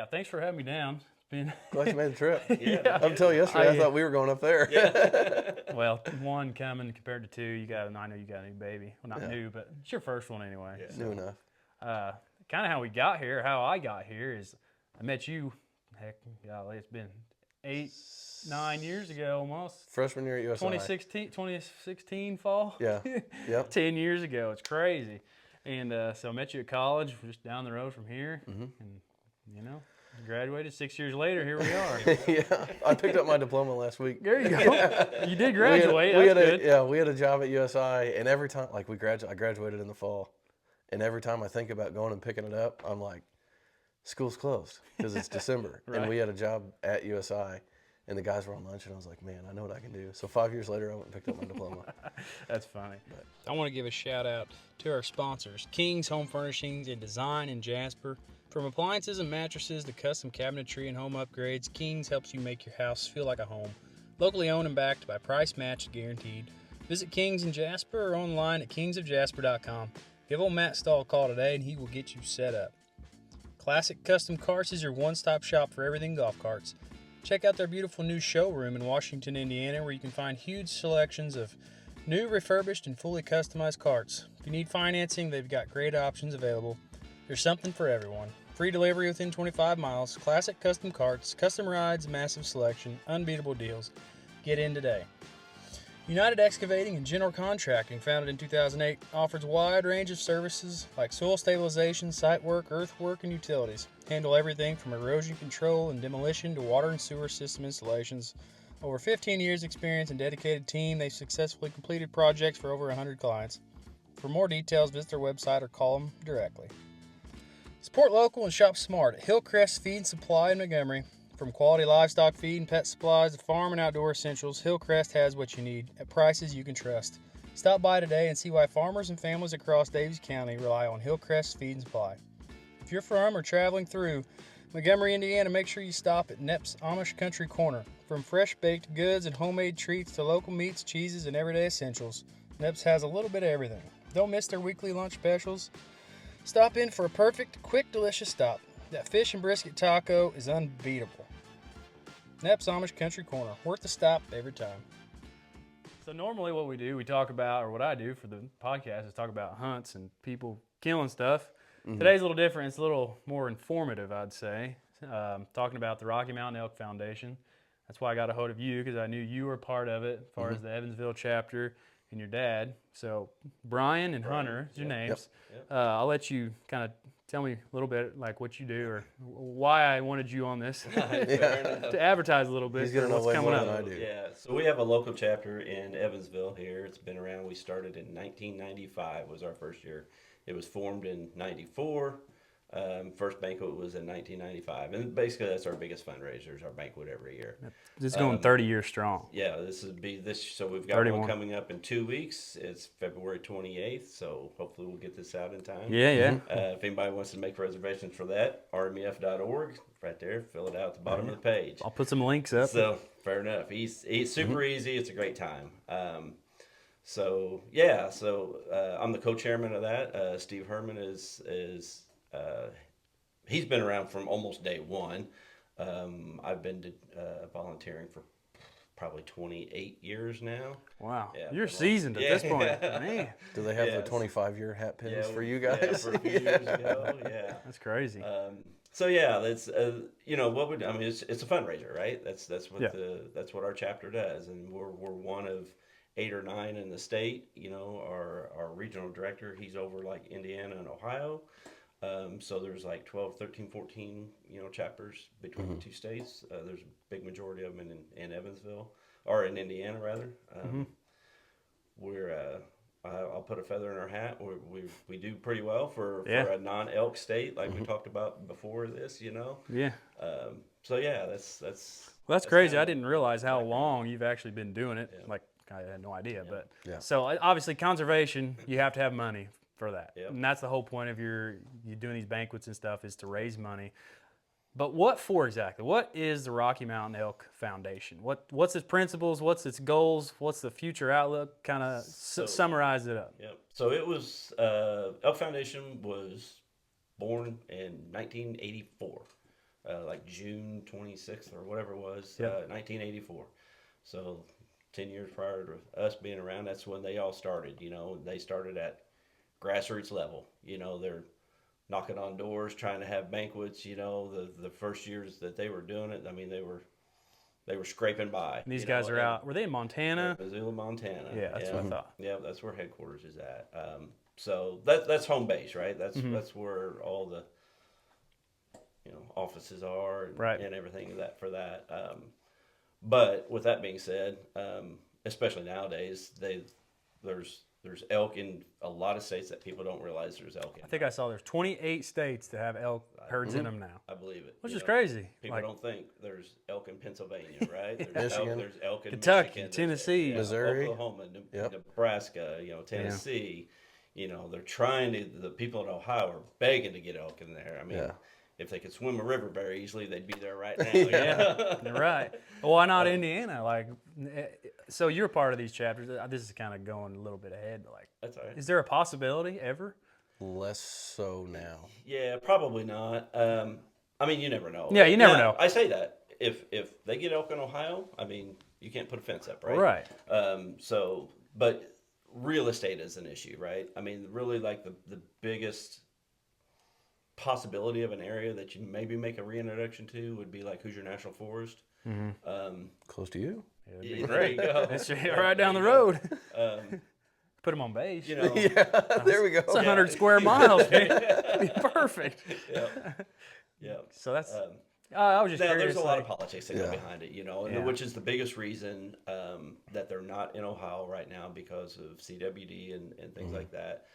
Yeah, thanks for having me down. It's been Glad you made the trip. Yeah. Yeah. Up until yesterday, I thought we were going up there. Well, one coming compared to two. I know you got a new baby. Well, not Yeah. new, but it's your first one anyway. Yeah. New enough. Kind of how we got here, how I got here is I met you, heck, golly, it's been 9 years ago almost. Freshman year at USI. 2016 fall. Yeah. Yep. 10 years ago. It's crazy. And so I met you at college, just down the road from here. And, graduated 6 years later. Here we are. Yeah. I picked up my diploma last week. There you go. You did graduate. That's good. We had a job at USI, and every time, like I graduated in the fall, and every time I think about going and picking it up, I'm like, school's closed because it's December. Right. And we had a job at USI, and the guys were on lunch, and I was like, man, I know what I can do. So 5 years later, I went and picked up my diploma. That's funny. I want to give a shout out to our sponsors, King's Home Furnishings and Design in Jasper. From appliances and mattresses to custom cabinetry and home upgrades, King's helps you make your house feel like a home. Locally owned and backed by price match guaranteed. Visit King's in Jasper or online at kingsofjasper.com. Give old Matt Stahl a call today and he will get you set up. Classic Custom Carts is your one-stop shop for everything golf carts. Check out their beautiful new showroom in Washington, Indiana, where you can find huge selections of new, refurbished, and fully customized carts. If you need financing, they've got great options available. There's something for everyone. Free delivery within 25 miles, classic custom carts, custom rides, massive selection, unbeatable deals. Get in today. United Excavating and General Contracting, founded in 2008, offers a wide range of services like soil stabilization, site work, earthwork, and utilities. Handle everything from erosion control and demolition to water and sewer system installations. Over 15 years experience and dedicated team, they've successfully completed projects for over 100 clients. For more details, visit their website or call them directly. Support local and shop smart at Hillcrest Feed and Supply in Montgomery. From quality livestock feed and pet supplies to farm and outdoor essentials, Hillcrest has what you need at prices you can trust. Stop by today and see why farmers and families across Daviess County rely on Hillcrest Feed and Supply. If you're from or traveling through Montgomery, Indiana, make sure you stop at Knepp's Amish Country Corner. From fresh baked goods and homemade treats to local meats, cheeses, and everyday essentials, Knepp's has a little bit of everything. Don't miss their weekly lunch specials. Stop in for a perfect, quick, delicious stop. That fish and brisket taco is unbeatable. Knepp's Amish Country Corner, worth the stop every time. So normally what we do, we talk about, or what I do for the podcast is talk about hunts and people killing stuff. Today's a little different. It's a little more informative, I'd say. Talking about the Rocky Mountain Elk Foundation. That's why I got a hold of you, because I knew you were part of it as far as the Evansville chapter and your dad. So Brian and Hunter is your names. Yep. I'll let you kind of tell me a little bit like what you do or why I wanted you on this to advertise a little bit. He's going to know what's way coming more up. than I do. Yeah, so we have a local chapter in Evansville here. It's been around. We started in 1995 was our first year. It was formed in 94. First banquet was in 1995. And basically that's our biggest fundraiser, is our banquet every year. This is going 30 years strong. Yeah, so we've got 31. one coming up in 2 weeks. It's February 28th, so hopefully we'll get this out in time. Yeah. If anybody wants to make reservations for that, rmef.org, right there, fill it out at the bottom of the page. I'll put some links up. So, fair enough. He's super easy. It's a great time. So I'm the co-chairman of that. Steve Herman is he's been around from almost day one. I've been volunteering for probably 28 years now. Wow. Yeah, You're but seasoned at this point. Man, Do they have the Yes. 25-year hat pins Yeah, for you Yeah, guys? for a few years ago. Yeah. that's crazy. So yeah, that's it's a fundraiser, right? That's what Yeah. that's what our chapter does, and we're one of 8 or 9 in the state. Our regional director, he's over like Indiana and Ohio. So there's like 12, 13, 14, chapters between the two states. There's a big majority of them in Evansville, or in Indiana rather. I'll put a feather in our hat. We do pretty well for a non-elk state, like we talked about before this, Yeah. So yeah, that's Well, that's crazy. kinda I didn't realize how long you've actually been doing it. Yeah. Like, I had no idea. But Yeah. so obviously conservation, you have to have money for that. Yep. And that's the whole point of you doing these banquets and stuff, is to raise money. But what for exactly? What is the Rocky Mountain Elk Foundation? What's its principles? What's its goals? What's the future outlook? Kind of summarize it up. Yep. So it was Elk Foundation was born in 1984. like June 26th or whatever it was, Yep. 1984. So 10 years prior to us being around, that's when they all started. You know, they started at grassroots level. You know, they're knocking on doors, trying to have banquets. You know, the first years that they were doing it, I mean, they were scraping by. And these you guys know, are and- out. Were they in Montana? Missoula, Montana. Yeah, that's what I thought. Yeah, that's where headquarters is at. So that's home base, right? That's Mm-hmm. that's where all the offices are and, Right. and everything for that. But with that being said, especially nowadays, there's elk in a lot of states that people don't realize there's elk in. I think I saw there's 28 states that have elk herds in them now, I believe it. which You is know, crazy. People Like, don't think there's elk in Pennsylvania, right? There's Michigan. there's elk in Kentucky, Michigan, there's, Tennessee. Missouri. Oklahoma, Yep. Nebraska, Tennessee. You know, they're trying to. The people in Ohio are begging to get elk in there. I mean, Yeah. if they could swim a river very easily, they'd be there right now. yeah, you're right. Well, why not Indiana? Like, so you're part of these chapters. This is kind of going a little bit ahead. But like, That's all right. is there a possibility ever? Less so now. Yeah, probably not. I mean, you never know. Yeah, you never Now, know. I say that if they get elk in Ohio, I mean, you can't put a fence up, right? Right. So, but real estate is an issue, right? I mean, really, like the biggest possibility of an area that you maybe make a reintroduction to would be like Hoosier National Forest. Close to you. Yeah, there you go. It's right down the road. Put them on base. You know, Yeah, there we go. It's 100 square miles. Man. It'd be perfect. yeah. So that's. I was just Now, curious. there's a lot of like, politics that go Yeah. behind it, and Yeah. which is the biggest reason that they're not in Ohio right now because of CWD and things like that.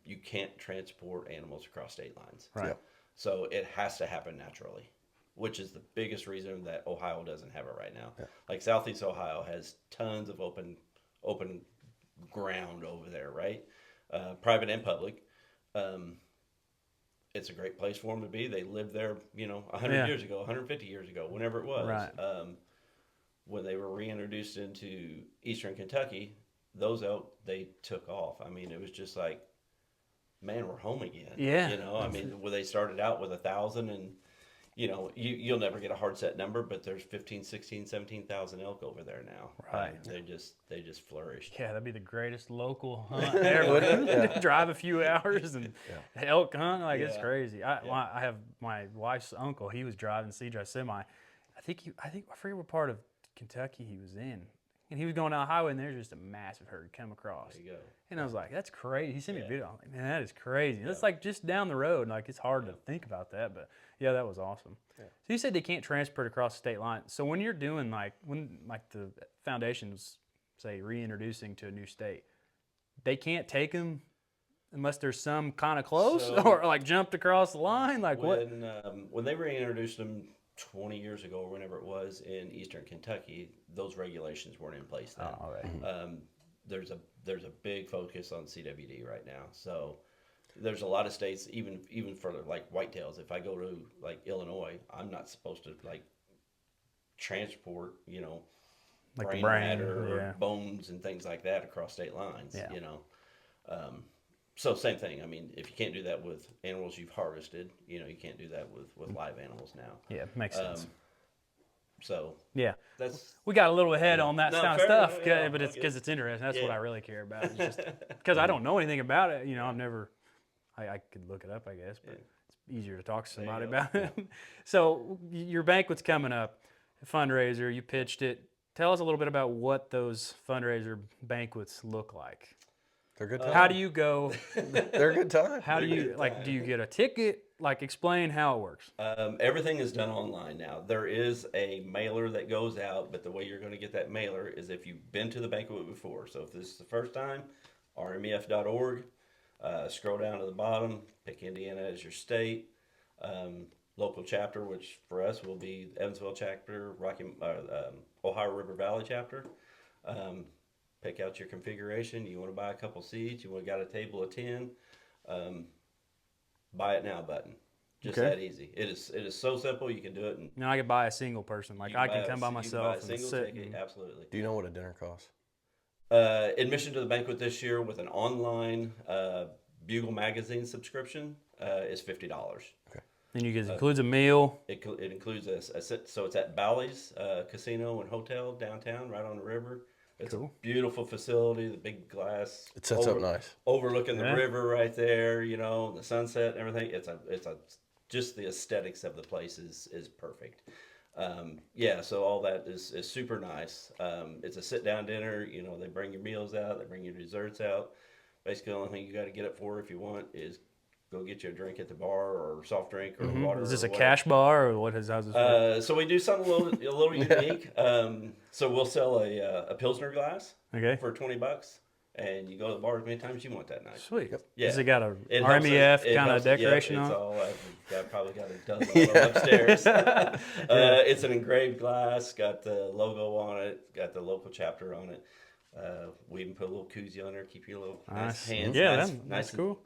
You can't transport animals across state lines. Right. Yeah. So it has to happen naturally, which is the biggest reason that Ohio doesn't have it right now. Yeah. Like Southeast Ohio has tons of open ground over there, right? Private and public. It's a great place for them to be. They lived there, 100 Yeah. years ago, 150 years ago, whenever it was. Right. When they were reintroduced into Eastern Kentucky, those elk, they took off. I mean, it was just like, man, we're home again. Yeah. I mean, where they started out with 1,000 and, you'll never get a hard set number, but there's 15, 16, 17,000 elk over there now. Right. They just flourished. Yeah, that'd be the greatest local hunt ever. Drive a few hours and elk hunt, like it's Yeah. crazy. I have my wife's uncle. He was driving C-Drive semi. I forget what part of Kentucky he was in, and he was going down the highway, and there's just a massive herd come across. There you go. And I was like, that's crazy. He sent me a Yeah. video. I'm like, man, that is crazy. It's like just down the road. And like, it's hard to think about that. But yeah, that was awesome. Yeah. So you said they can't transport across the state line. So when you're doing when the foundation's, say, reintroducing to a new state, they can't take them unless there's some kind of close So- or like jumped across the line? Like what? When they reintroduced them 20 years ago or whenever it was in Eastern Kentucky, those regulations weren't in place then. Oh, okay. There's a big focus on CWD right now. So there's a lot of states, even for like whitetails. If I go to like Illinois, I'm not supposed to like transport, Like the brain brain, matter yeah. or bones and things like that across state lines. Yeah. So same thing. I mean, if you can't do that with animals you've harvested, you can't do that with live animals now. Yeah, makes sense. So Yeah. that's We got a little ahead on that No, kind of fair stuff, enough, yeah, but it's okay. because it's interesting. That's what Yeah. I really care about. It's just because I don't know anything about it. I've never. I could look it up, I guess, but it's easier to talk to somebody you go. about it. So your banquet's coming up, fundraiser. You pitched it. Tell us a little bit about what those fundraiser banquets look like. They're good time. How do you go? They're a good time. How do you like? Do you get a ticket? Like, explain how it works. everything is done online now. There is a mailer that goes out, but the way you're going to get that mailer is if you've been to the banquet before. So if this is the first time, RMEF.org. Scroll down to the bottom, pick Indiana as your state, local chapter, which for us will be Evansville chapter, Ohio River Valley chapter. Pick out your configuration. You want to buy a couple seats. You want got a table of 10. Buy it now button. Just Okay. that easy. It is so simple. You can do it. I could buy a single person. Like, I can come by you myself buy a and single sit. ticket. And, Absolutely. Do you know what a dinner costs? Admission to the banquet this year with an online Bugle magazine subscription is $50. Then you get includes a meal. It includes so it's at Bally's Casino and Hotel downtown, right on the river. It's Cool. a beautiful facility, the big glass. It sets up nice. Overlooking the Yeah. river right there, the sunset and everything. Just the aesthetics of the place is perfect. So all that is super nice. It's a sit down dinner. They bring your meals out, they bring your desserts out. Basically, the only thing you got to get up for if you want is go get you a drink at the bar or soft drink or water. Is this or a whatever. cash bar or how's this work? So we do something a little unique. So we'll sell a Pilsner glass Okay. for $20, and you go to the bar as many times as you want that night. Sweet. Yeah. Has it got a It helps RMEF it kind of helps- decoration yeah, on it's it? all, I've probably got a dozen of them upstairs. It's an engraved glass, got the logo on it, got the local chapter on it. We even put a little koozie on there, keep your little nice hands. Yeah, nice, that's nice cool.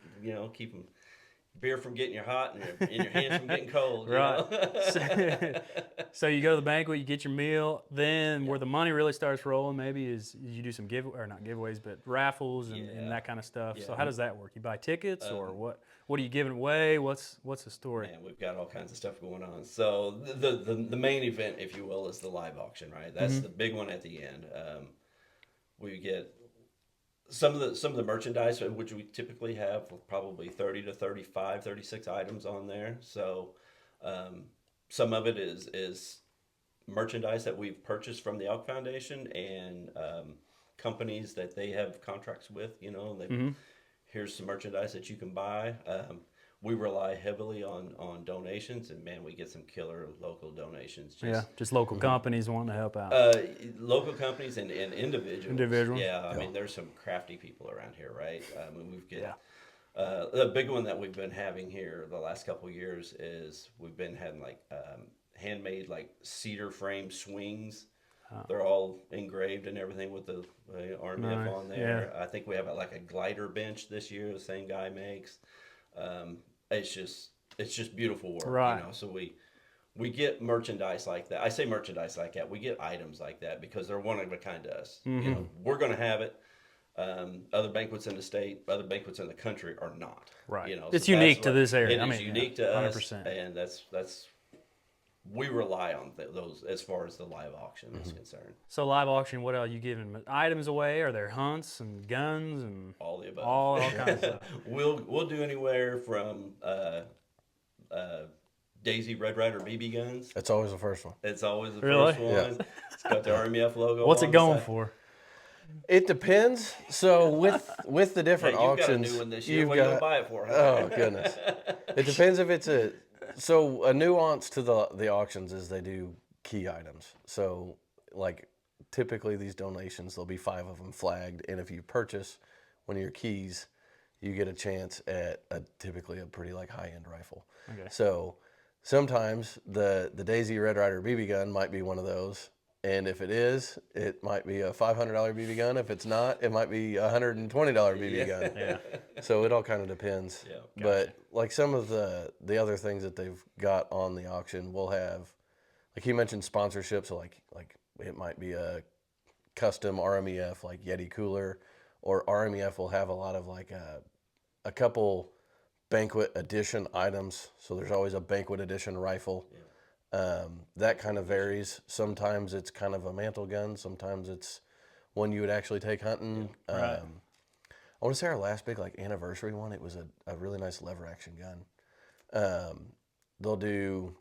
Keep them beer from getting you hot and your hands from getting cold. Right. So you go to the banquet, you get your meal. Then where the money really starts rolling, maybe is you do some not giveaways, but raffles and that kind of stuff. Yeah. So how does that work? You buy tickets or what? What are you giving away? What's the story? Man, we've got all kinds of stuff going on. So the main event, if you will, is the live auction, right? That's the big one at the end. We get some of the merchandise, which we typically have probably 30 to 35, 36 items on there. So some of it is merchandise that we've purchased from the Elk Foundation and companies that they have contracts with, here's some merchandise that you can buy. We rely heavily on donations, and man, we get some killer local donations. Just local companies wanting to help out. Local companies and individuals. Individuals. Yeah, I mean, there's some crafty people around here, right? The big one that we've been having here the last couple of years is we've been having handmade cedar frame swings. They're all engraved and everything with the RMEF on there. I think we have a glider bench this year. The same guy makes. It's just beautiful work, right? So we get merchandise like that. I say merchandise like that. We get items like that because they're one of a kind to us. We're going to have it. Other banquets in the state, other banquets in the country are not. Right. So it's unique to this area. It's unique to us, 100%. and that's we rely on those as far as the live auction is concerned. So live auction, what are you giving items away? Are there hunts and guns and All the above. all kinds of stuff? We'll do anywhere from Daisy Red Ryder BB guns. That's always the first one. It's always the Really? first one. Yeah. It's got the RMEF logo. What's on it the going side. for? It depends. So with the different Hey, you've auctions, got a new one this year. What are you gonna buy it for? Huh? Oh goodness. It depends if it's a nuance to the auctions is they do key items. So typically these donations, there'll be 5 of them flagged, and if you purchase one of your keys, you get a chance at typically a pretty high-end rifle. Okay. So sometimes the Daisy Red Ryder BB gun might be one of those. And if it is, it might be a $500 BB gun. If it's not, it might be a $120 BB gun. Yeah. So it all kind of depends. Yeah, But some of the other things that they've got on the auction, we'll have, he mentioned sponsorship. So like it might be a custom RMEF like Yeti cooler, or RMEF will have a lot of a couple banquet edition items. So there's always a banquet edition rifle. Yeah. That kind of varies. Sometimes it's kind of a mantle gun. Sometimes it's one you would actually take hunting. Right. I want to say our last big anniversary one, it was a really nice lever action gun. They'll do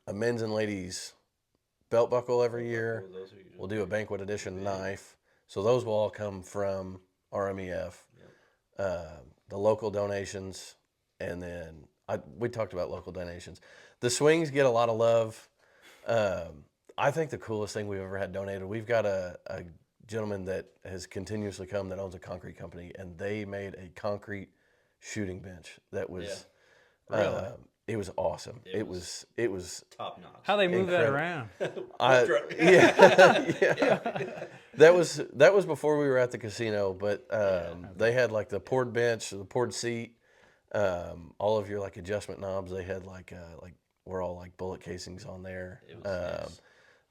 a men's and ladies belt buckle every year. We'll do a banquet edition knife. So those will all come from RMEF. The local donations, and then we talked about local donations. The swings get a lot of love. I think the coolest thing we've ever had donated, we've got a gentleman that has continuously come that owns a concrete company, and they made a concrete shooting bench that was it was awesome. It was top notch. How they move Incredible. that around? yeah. That was before we were at the casino, but they had the poured bench, the poured seat, all of your adjustment knobs. They had were all bullet casings on there. It was nice.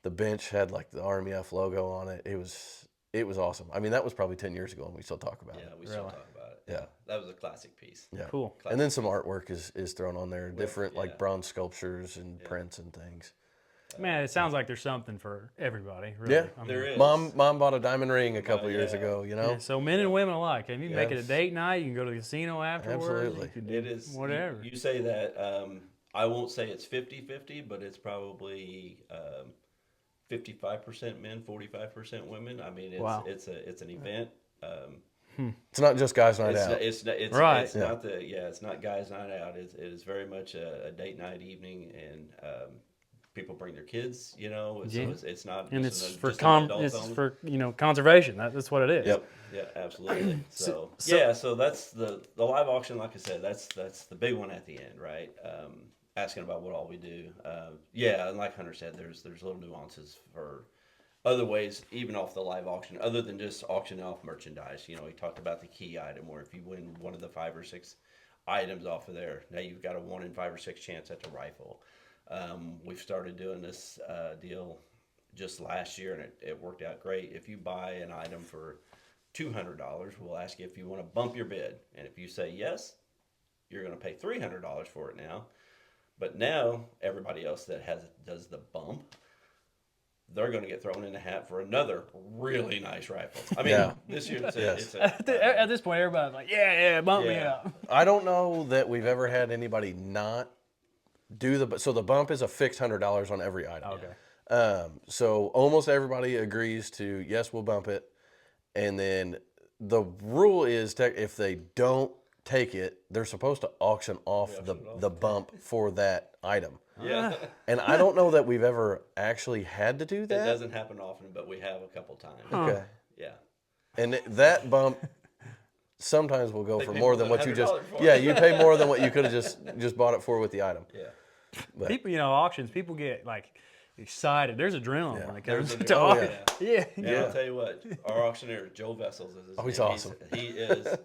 The bench had the RMEF logo on it. It was it was awesome. I mean, that was probably 10 years ago, and we still talk about Yeah, it. we still Really? talk about it. Yeah. That was a classic piece. Yeah. Cool. And then some artwork is thrown on there, different yeah. like bronze sculptures and prints and things. Man, it sounds like there's something for everybody. Really. Yeah. I mean, There is. Mom bought a diamond ring a couple years yeah. ago, you know? yeah, so men and women alike. If you make it a Yes. date night, you can go to the casino afterwards. Absolutely. You can do It is whatever. You say that. I won't say it's 50-50, but it's probably 55% men, 45% women. I mean, Wow. it's an event. It's not just guys' night It's out. it's Right. It's not it's not guys' night out. It is very much a date night evening, and people bring their kids. You know, so Yeah. it's not. And just it's an- for just an adult it's only. for conservation. That's what it is. Yep. Yeah, absolutely. So, so- so that's the live auction. Like I said, that's the big one at the end, right? Asking about what all we do. And like Hunter said, there's little nuances for other ways, even off the live auction, other than just auctioning off merchandise. You know, he talked about the key item, where if you win one of the 5 or 6 items off of there, now you've got a 1 in 5 or 6 chance at the rifle. We've started doing this deal just last year, and it worked out great. If you buy an item for $200, we'll ask you if you want to bump your bid, and if you say yes, you're going to pay $300 for it now. But now everybody else that does the bump, they're going to get thrown in the hat for another really nice rifle. I mean, Yeah. this year Yes. At this point, everybody's like, yeah, bump me Yeah. up. I don't know that we've ever had anybody not do so the bump is a fixed $100 on every item. Okay. So almost everybody agrees to, yes, we'll bump it. And then the rule is if they don't take it, they're supposed to auction off the bump for that item. Yeah. And I don't know that we've ever actually had to do It that. doesn't happen often, but we have a couple times. Okay. Yeah. And that bump sometimes will go They for pay more more than than what you just. $100 for it. Yeah, you pay more than what you could have just bought it for with the item. Yeah. But People, auctions, people get like excited. There's adrenaline Yeah. when it comes There's to adrenaline, auction. yeah. Yeah. And I'll tell you what, our auctioneer, Joe Vessels, is his Oh, he's name. awesome. He is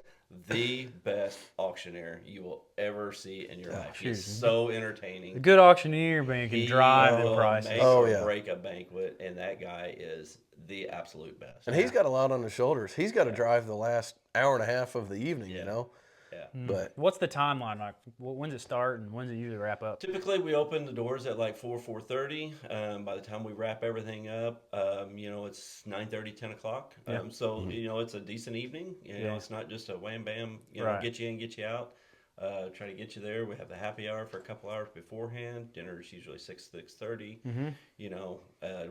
the best auctioneer you will ever see in your life. He's shoot. so entertaining. A good auctioneer, man, can drive the will prices. make Oh, or yeah. break a banquet, and that guy is the absolute best. and he's got a lot on his shoulders. He's got to drive the last hour and a half of the evening, Yeah. you know. Yeah. But What's the timeline like? When's it start and when's it usually wrap up? Typically, we open the doors at like 4:30. By the time we wrap everything up, it's 9:30, 10 o'clock. So it's a decent evening. Yeah. It's not just a wham bam. Right. Get you in, get you out. Try to get you there. We have the happy hour for a couple hours beforehand. Dinner is usually 6:30.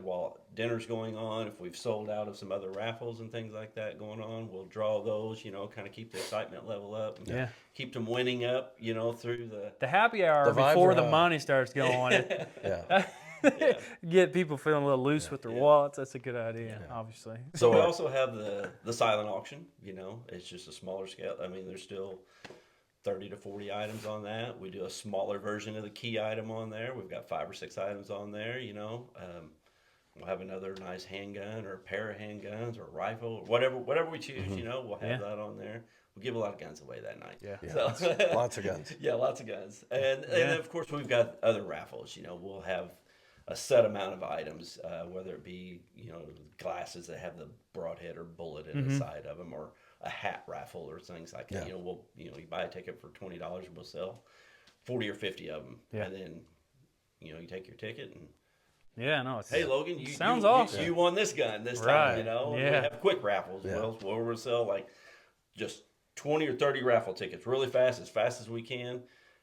While dinner's going on, if we've sold out of some other raffles and things like that going on, we'll draw those. Kind of keep the excitement level up. And Yeah. keep them winning up. Through the. The happy hour The vibes before are the high. money starts going. yeah. Get people feeling a little loose with their wallets. That's a good idea, obviously. So we also have the silent auction. It's just a smaller scale. I mean, there's still 30 to 40 items on that. We do a smaller version of the key item on there. We've got 5 or 6 items on there. We'll have another nice handgun or a pair of handguns or a rifle or whatever we choose. We'll have that on there. We give a lot of guns away that night. Yeah. So, Lots of guns. yeah, lots of guns. And then, of course, we've got other raffles. We'll have a set amount of items, whether it be, glasses that have the broadhead or bullet in the side of them, or a hat raffle or things like that. Yeah. You buy a ticket for $20 and we'll sell 40 or 50 of them. Yeah. And then, you take your ticket and, Yeah, no. It's, hey, Logan, sounds you, awesome. you won this gun this Right. time, And Yeah. we have quick raffles. Yeah. We'll sell like just 20 or 30 raffle tickets really fast as we can.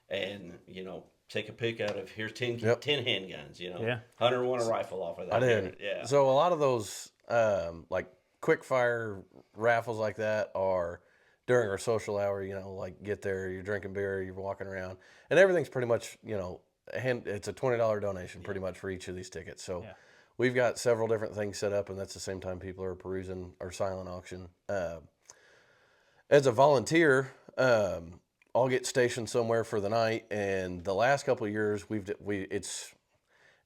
And, take a pick out of here's 10 handguns, Yeah. Hunter won a rifle off of that. I did. Yeah. So a lot of those like quick fire raffles like that are during our social hour. Like get there, you're drinking beer, you're walking around, and everything's pretty much it's a $20 donation pretty much for each of these tickets. So we've got several different things set up, and that's the same time people are perusing our silent auction. As a volunteer, I'll get stationed somewhere for the night, and the last couple of years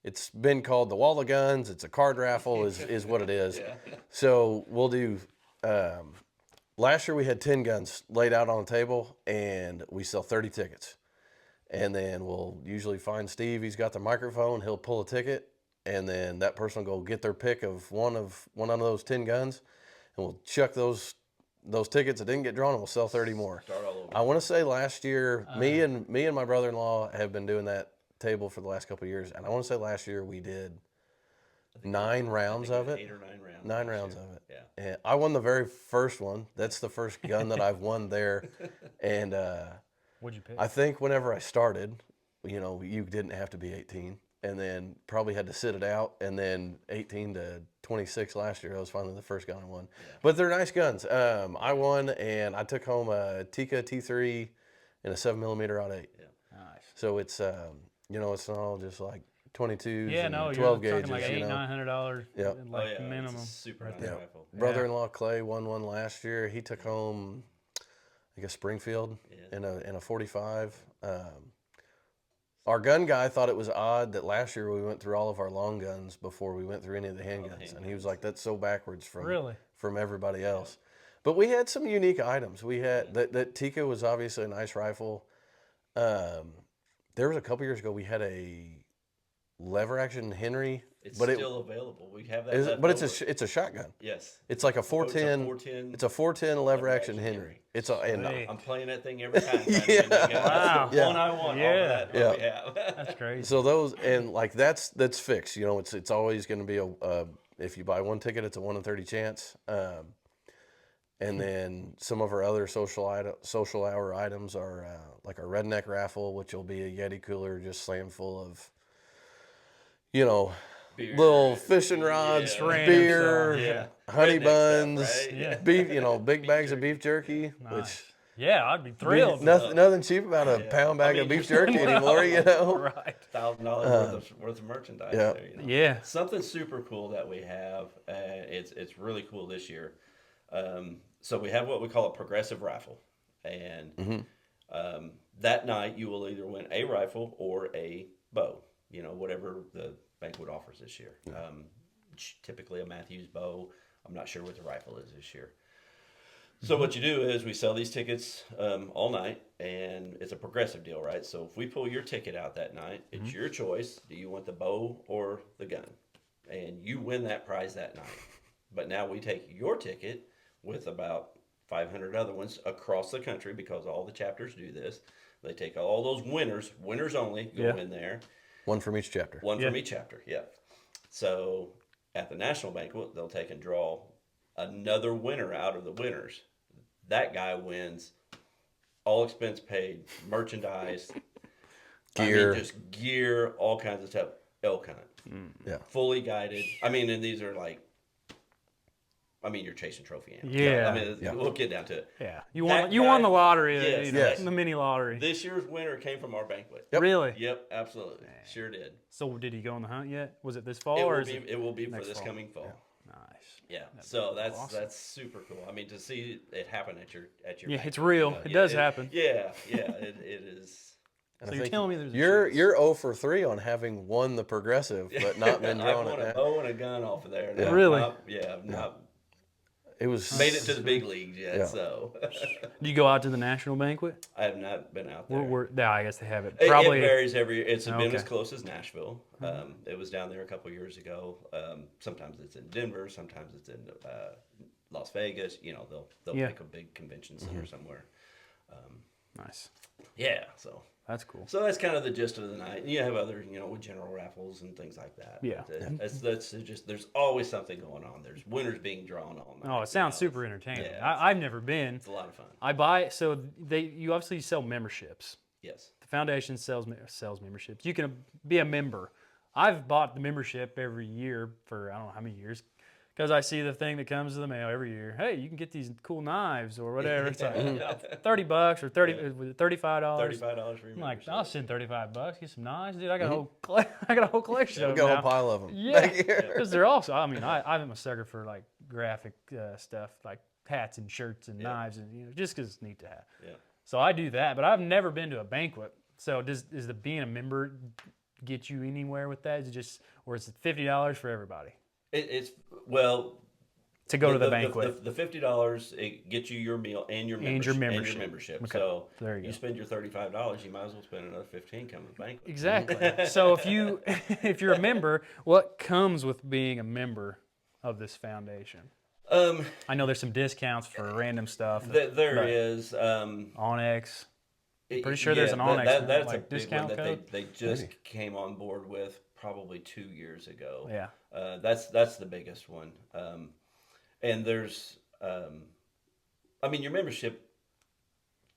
it's been called the Wall of Guns. It's a card raffle, is what it is. So we'll do. Last year we had 10 guns laid out on the table, and we sell 30 tickets. And then we'll usually find Steve. He's got the microphone. He'll pull a ticket, and then that person will go get their pick of one of those 10 guns. and we'll chuck those tickets that didn't get drawn, and we'll sell 30 more. Start all over. I want to say last year, me and my brother-in-law have been doing that table for the last couple of years, and I want to say last year we did 9 rounds of it. 8 or 9 rounds. 9 rounds of it. Yeah. And I won the very first one. That's the first gun that I've won there. And What'd you pick? I think whenever I started, you didn't have to be 18, and then probably had to sit it out, and then 18 to 26 last year, that was finally the first gun I won. Yeah. But they're nice guns. I won, and I took home a Tika T3 and a 7mm Rod 8. Yeah. Nice. So it's it's not all just like 22s Yeah, and no, 12 you're gauges. talking like $800-900 Yep. like It's minimum. a super nice Yeah. rifle. Brother-in-law Clay won one last year. He took home, I guess, Springfield in a 45. Our gun guy thought it was odd that last year we went through all of our long guns before we went through any of the handguns, and he was like, "That's so backwards from everybody else." But we had some unique items. We had that Tika was obviously a nice rifle. There was a couple years ago we had a lever action Henry. It's but still available. We have that. But it's a shotgun. Yes. It's like a 410. It's a 410 lever action Henry. It's a and Hey. I'm playing that thing every time. Wow. The one I want. Yeah. All of that we have. That's crazy. so those and like that's fixed. It's always going to be a if you buy one ticket, it's a 1 in 30 chance. And then some of our other social hour items are like our redneck raffle, which will be a Yeti cooler just slammed full of, Beer. little fishing rods, Yeah. beer, Yeah. honey Redneck buns, stuff, right? Yeah. beef, big bags of beef jerky, Nice. Yeah, I'd be thrilled. nothing cheap about a pound bag of beef jerky anymore, Right. $1,000 worth of merchandise. yeah. There, Yeah. Something super cool that we have. It's really cool this year. So we have what we call a progressive rifle, and that night you will either win a rifle or a bow. Whatever the Banquet offers this year. Typically a Matthews bow. I'm not sure what the rifle is this year. So what you do is we sell these tickets all night, and it's a progressive deal, right? So if we pull your ticket out that night, it's your choice. Do you want the bow or the gun? And you win that prize that night. But now we take your ticket with about 500 other ones across the country, because all the chapters do this. They take all those winners only, go in there. One from each chapter. One from each chapter, yeah. So at the National Banquet, they'll take and draw another winner out of the winners. That guy wins all expense paid, merchandise, Gear. just gear, all kinds of stuff. Elk hunt. Yeah. Fully guided. And these are like, you're chasing trophy animals. Yeah. We'll get down to it. Yeah. You won the lottery. Yes, yes. The mini lottery. This year's winner came from our banquet. Yep. Really? Yep, absolutely. Sure did. So did he go on the hunt yet? Was it this fall It or will is be. it? It will be for next this fall? coming fall. Nice. Yeah, so that's awesome. that's super cool. To see it happen at your Yeah, banquet, it's real. It does happen. Yeah, it is. And So I you're think telling me there's a you're chance. 0 for 3 on having won the progressive, but not been I drawn won a it. bow and a gun off of there. Yeah. Really? I've not It was made it to the big leagues yet. Yeah. So Do you go out to the national banquet? I have not been out there. I guess they have it. It Probably. varies every year. It's been Okay. as close as Nashville. It was down there a couple years ago. Sometimes it's in Denver. Sometimes it's in Las Vegas. They'll Yeah. make a big convention center somewhere. Nice. Yeah, so That's cool. So that's kind of the gist of the night. And you have other, with general raffles and things like that. Yeah. But that's just, there's always something going on. There's winners being drawn all night. Oh, it sounds super entertaining. Yeah, I've never been. It's a lot of fun. I buy so you obviously sell memberships. Yes. The foundation sells memberships. You can be a member. I've bought the membership every year for I don't know how many years, because I see the thing that comes to the mail every year. Hey, you can get these cool knives or whatever. It's like $30 or $35. $35 for your I'm like, membership. I'll send $35. Get some knives, dude. I got a whole collection of we them got a now. whole pile of them. Yeah, because they're also. I'm a sucker for like graphic stuff, like hats and shirts and knives, and just because it's neat to have. Yeah. So I do that, but I've never been to a banquet. So is the being a member get you anywhere with that? Is it just, or is it $50 for everybody It's to go to the banquet? The $50 it gets you your meal and your membership. Okay. So There you go. spend your $35, you might as well spend another $15 coming to the banquet. Exactly. So if you're a member, what comes with being a member of this foundation? I know there's some discounts for random stuff. There but is. Onyx. Pretty sure there's an Onyx That's like a big discount one that code. they just came on board with probably 2 years ago. Yeah. That's the biggest one. And there's, I mean, your membership,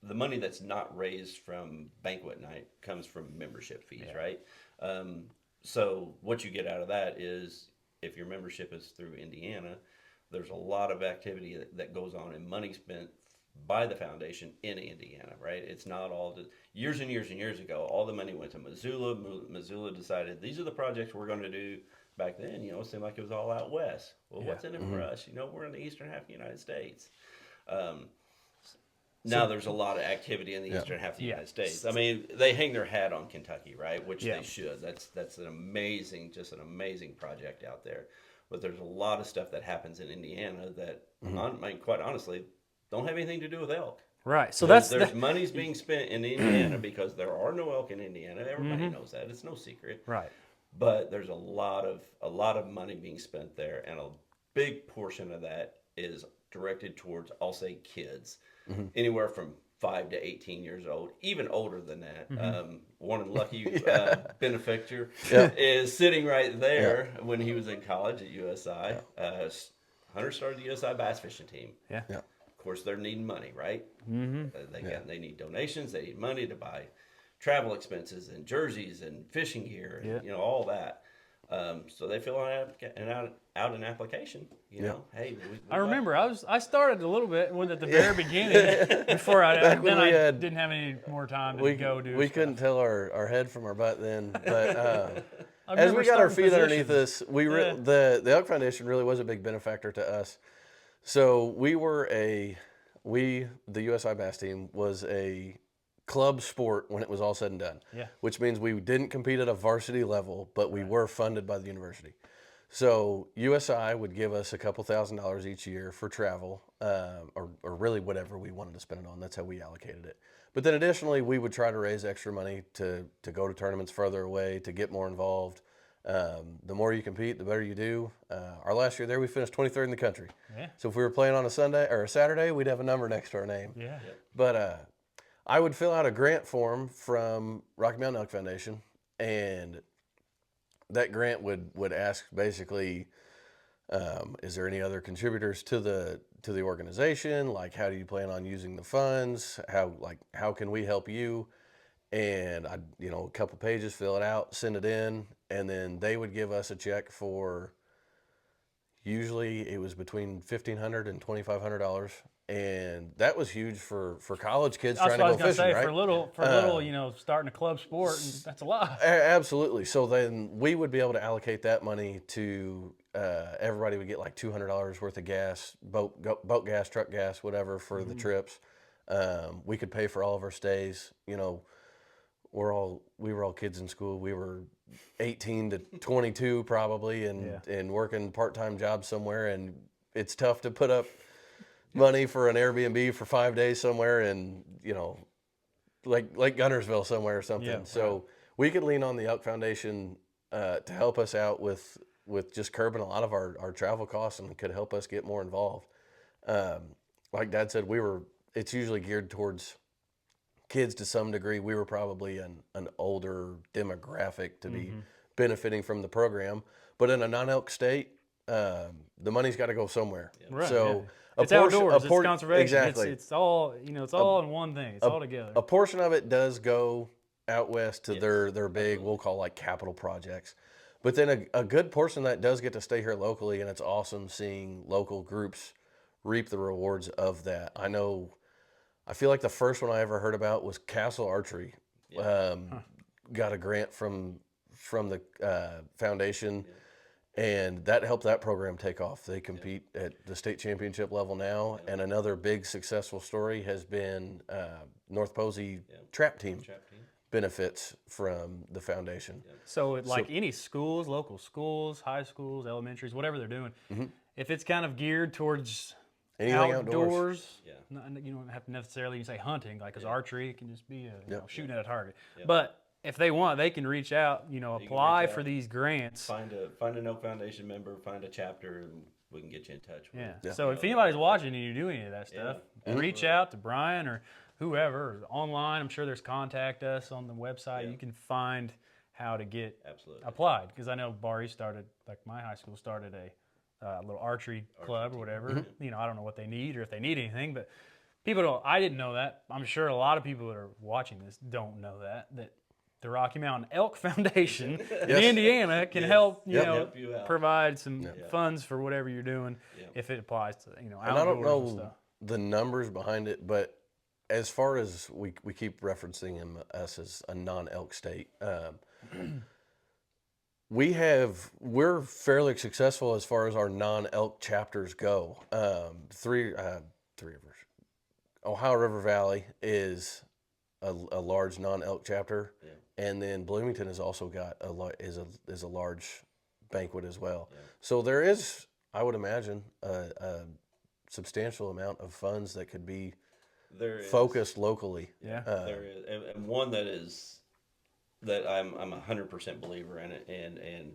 the money that's not raised from banquet night comes from membership fees, right? So what you get out of that is, if your membership is through Indiana, there's a lot of activity that goes on and money spent by the foundation in Indiana, right? It's not all years and years and years ago. All the money went to Missoula. Missoula decided these are the projects we're going to do. Back then, it seemed like it was all out west. Well, what's in it for us? We're in the eastern half of the United States. Now there's a lot of activity in the eastern half of the United States. I mean, they hang their hat on Kentucky, right? Which they should. That's an amazing project out there. But there's a lot of stuff that happens in Indiana that, quite honestly, don't have anything to do with elk. Right. So there's money's being spent in Indiana because there are no elk in Indiana. Everybody knows that. It's no secret. Right. But there's a lot of money being spent there, and a big portion of that is directed towards, I'll say, kids, anywhere from 5 to 18 years old, even older than that. One lucky benefactor is sitting right there when he was in college at USI. Hunter started the USI bass fishing team. Yeah. Of course, they're needing money, right? They need donations. They need money to buy travel expenses and jerseys and fishing gear and all that. So they fill out an application. Hey, I remember I started a little bit at the very beginning before I didn't have any more time to go do. We couldn't tell our head from our butt then, but as we got our feet underneath us, the Elk Foundation really was a big benefactor to us. So the USI Bass team was a club sport when it was all said and done. Yeah. Which means we didn't compete at a varsity level, but we were funded by the university. So USI would give us a couple $1,000s each year for travel, or really whatever we wanted to spend it on. That's how we allocated it. But then additionally, we would try to raise extra money to go to tournaments further away, to get more involved. The more you compete, the better you do. Our last year there, we finished 23rd in the country. Yeah. So if we were playing on a Sunday or a Saturday, we'd have a number next to our name. Yeah. But I would fill out a grant form from Rocky Mountain Elk Foundation, and that grant would ask basically, is there any other contributors to the organization? Like, how do you plan on using the funds? How can we help you? And I'd, a couple pages, fill it out, send it in, and then they would give us a check for, usually it was between $1,500 and $2,500. And that was huge for college kids trying to go fishing, right? For a little, starting a club sport, and that's a lot. Absolutely. So then we would be able to allocate that money to everybody would get like $200 worth of gas, boat gas, truck gas, whatever for the trips. We could pay for all of our stays. We were all kids in school. We were 18 to 22 probably, and working part-time jobs somewhere. And it's tough to put up money for an Airbnb for 5 days somewhere, and like Gunnersville somewhere or something. Yeah, so we could lean on the Elk Foundation to help us out with just curbing a lot of our travel costs, and could help us get more involved. Like Dad said, it's usually geared towards kids to some degree. We were probably an older demographic to be benefiting from the program, but in a non-elk state, the money's got to go somewhere. Yeah. Right. So. Yeah. It's outdoors. It's conservation. Exactly. It's all it's all in one thing. It's all together. A portion of it does go out west to their big, we'll call like capital projects, but then a good portion of that does get to stay here locally, and it's awesome seeing local groups reap the rewards of that. I feel like the first one I ever heard about was Castle Archery. Got a grant from the foundation. Yeah. And that helped that program take off. They compete at the state championship level now. And another big successful story has been North Posey trap team benefits from the foundation. Yeah. So any schools, local schools, high schools, elementaries, whatever they're doing, if it's kind of geared towards anything outdoors, you don't have to necessarily say hunting, because archery can just be shooting at a target. Yeah. But if they want, they can reach out, apply for these grants. Find an Elk Foundation member, find a chapter, and we can get you in touch with. Yeah. So if anybody's watching and you do any of that stuff, reach out to Brian or whoever or online. I'm sure there's contact us on the website. Yeah. You can find how to get Absolutely. applied, because I know Barry started, like my high school started a little archery club or whatever. You know, I don't know what they need or if they need anything, but people don't. I didn't know that. I'm sure a lot of people that are watching this don't know that the Rocky Mountain Elk Foundation in Indiana can help you know help you out. provide some funds for whatever you're doing if it applies to And outdoors I don't and know stuff. the numbers behind it, but as far as we keep referencing us as a non-elk state, we're fairly successful as far as our non-elk chapters go. Three Rivers, Ohio River Valley is a large non-elk chapter, and then Bloomington has also got is a large banquet as well. Yeah. So there is, I would imagine, a substantial amount of funds that could be focused locally. Yeah, there is, and one that I'm 100% believer in it, and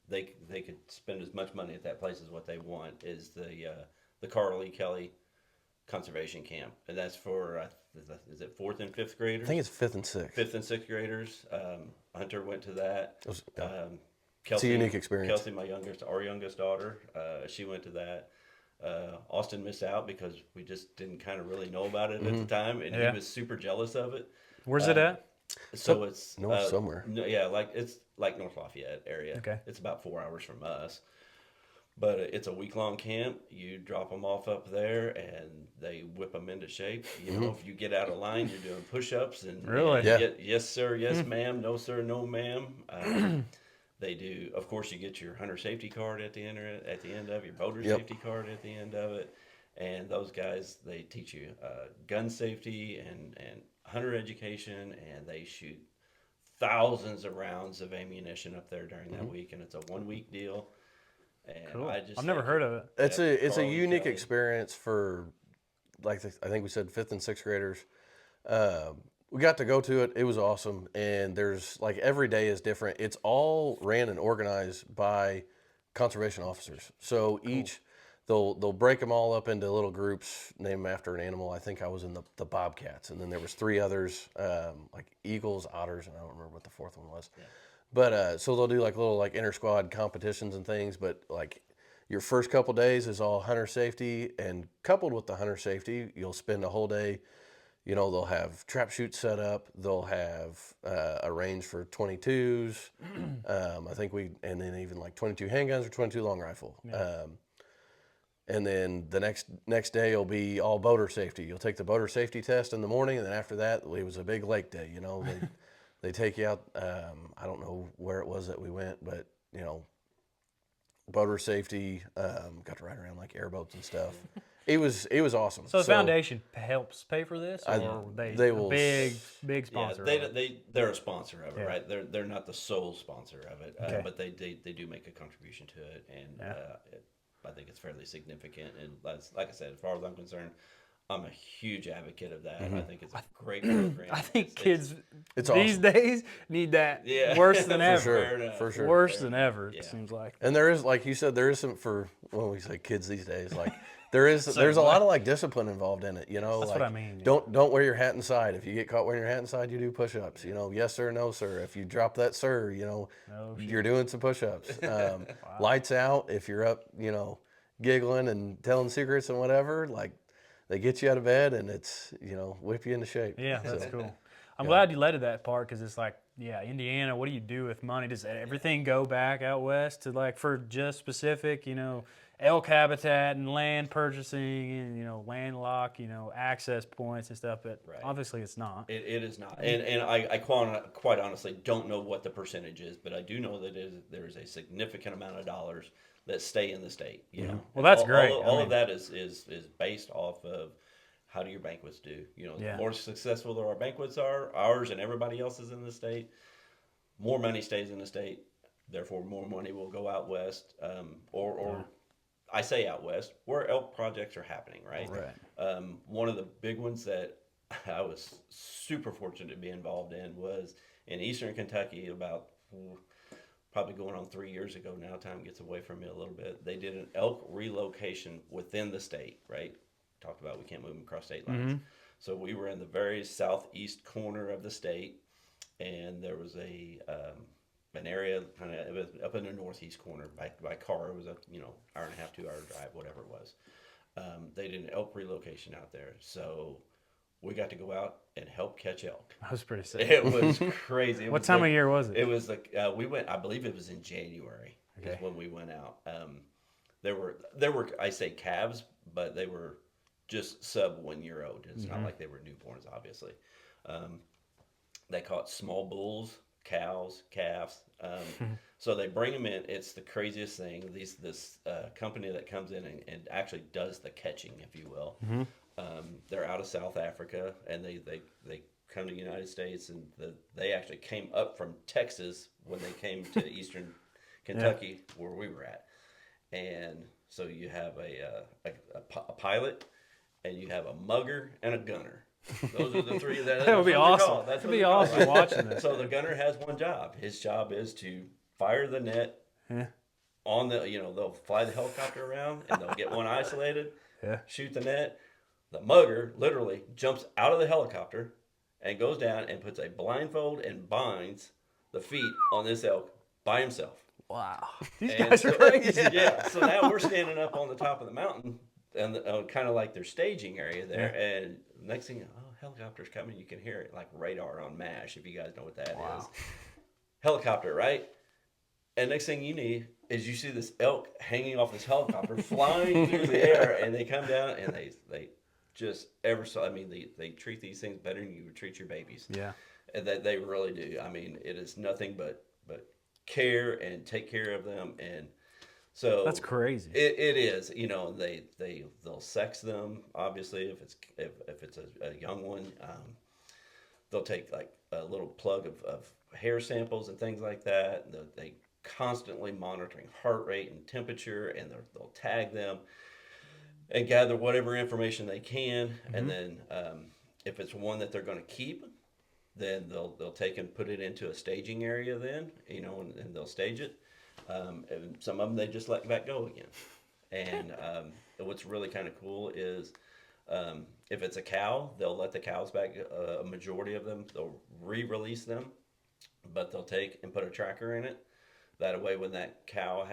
they could spend as much money at that place as what they want, is the Carl E. Kelly Conservation Camp, and that's for is it 4th and 5th graders? I think it's 5th and 6th. 5th and 6th graders. Hunter went to that. Kelsey, it's a unique experience. Kelsey, our youngest daughter, she went to that. Austin missed out because we just didn't kind of really know about it at the time, and he was super jealous of it. Where's it at? So it's north somewhere. Yeah, it's like North Lafayette area. Okay. It's about 4 hours from us. But it's a week-long camp. You drop them off up there, and they whip them into shape. You know, if you get out of line, you're doing push-ups. And Really? Yes, sir. Yes, ma'am. No, sir. No, ma'am. They do. Of course, you get your hunter safety card at the end of your boater safety card at the end of it. And those guys, they teach you gun safety and hunter education, and they shoot thousands of rounds of ammunition up there during that week, and it's a 1-week deal. And Cool. I've never heard of it. It's a unique experience for, I think we said 5th and 6th graders. We got to go to it. It was awesome. And there's like every day is different. It's all ran and organized by conservation officers. So they'll break them all up into little groups, name them after an animal. I think I was in the bobcats, and then there was 3 others, like eagles, otters, and I don't remember what the 4th one was. Yeah. But so they'll do like little like inter squad competitions and things. But like your first couple days is all hunter safety, and coupled with the hunter safety, you'll spend a whole day. You know, they'll have trap shoots set up. They'll have a range for 22s. I think and then even like 22 handguns or 22 long rifle. Yeah. And then the next day will be all boater safety. You'll take the boater safety test in the morning, and then after that, it was a big lake day. You know, they take you out. I don't know where it was that we went, but you know, boater safety. Got to ride around like airboats and stuff. It was awesome. So the foundation helps pay for this, or they will big sponsor. Yeah, they're a sponsor of it, right? They're not the sole sponsor of it, but they do make a contribution to it, and I think it's fairly significant. And like I said, as far as I'm concerned, I'm a huge advocate of that. I think it's a great program. I think kids these awesome. Days need that worse than ever. For sure. Worse than ever, it seems like. And there is, like you said, there is some when we say kids these days, like there's a lot of like discipline involved in it. You know, that's like, what I mean. Yeah. Don't wear your hat inside. If you get caught wearing your hat inside, you do push-ups. You know, yes sir, no sir. If you drop that sir, you know, you're doing some push-ups. Wow. Lights out. If you're up, you know, giggling and telling secrets and whatever, like they get you out of bed and it's, you know, whip you into shape. Yeah, that's cool. I'm glad you led to that part, because it's like, Indiana, what do you do with money? Does everything go back out west to like for just specific, you know, elk habitat and land purchasing and, you know, landlock, you know, access points and stuff? But obviously it's not. It is not. And I quite honestly don't know what the percentage is, but I do know that there is a significant amount of dollars that stay in the state. You know, well, that's great. All of that is based off of how do your banquets do. You know, the more successful our banquets are, ours and everybody else's in the state, more money stays in the state. Therefore, more money will go out west, or I say out west, where elk projects are happening. Right. One of the big ones that I was super fortunate to be involved in was in eastern Kentucky about probably going on 3 years ago now. Time gets away from me a little bit. They did an elk relocation within the state, right? Talked about we can't move them across state lines. So we were in the very southeast corner of the state, and there was an area kind of up in the northeast corner by car. It was a hour and a half, 2 hour drive, whatever it was. They did an elk relocation out there, so we got to go out and help catch elk. That was pretty sick. It was crazy. What time of year was it? It was we went. I believe it was in January is when we went out. There were I say calves, but they were just sub 1 year old. It's not like they were newborns, obviously. They caught small bulls, cows, calves. So they bring them in. It's the craziest thing. This company that comes in and actually does the catching, if you will. They're out of South Africa, and they come to the United States, and they actually came up from Texas when they came to eastern Kentucky, where we were at. And so you have a pilot, and you have a mugger and a gunner. Those are the three. That would be awesome. That would be awesome watching this. So the gunner has one job. His job is to fire the net on the, they'll fly the helicopter around, and they'll get one isolated, shoot the net. The mugger literally jumps out of the helicopter and goes down and puts a blindfold and binds the feet on this elk by himself. Wow. These guys are crazy. Yeah. So now we're standing up on the top of the mountain, and kind of like their staging area there. And next thing, helicopter's coming. You can hear it like radar on MASH, if you guys know what that is. Helicopter, right? And next thing you need is you see this elk hanging off this helicopter, flying through the air, and they come down and they just they treat these things better than you would treat your babies. Yeah. And they really do. I mean, it is nothing but care and take care of them. And so that's crazy. It is, they'll sex them, obviously, if it's a young one. They'll take like a little plug of hair samples and things like that. They constantly monitoring heart rate and temperature, and they'll tag them and gather whatever information they can. And then if it's one that they're going to keep, then they'll take and put it into a staging area then, and they'll stage it. And some of them they just let back go again. And what's really kind of cool is if it's a cow, they'll let the cows back, a majority of them, they'll re-release them, but they'll take and put a tracker in it. That way when that cow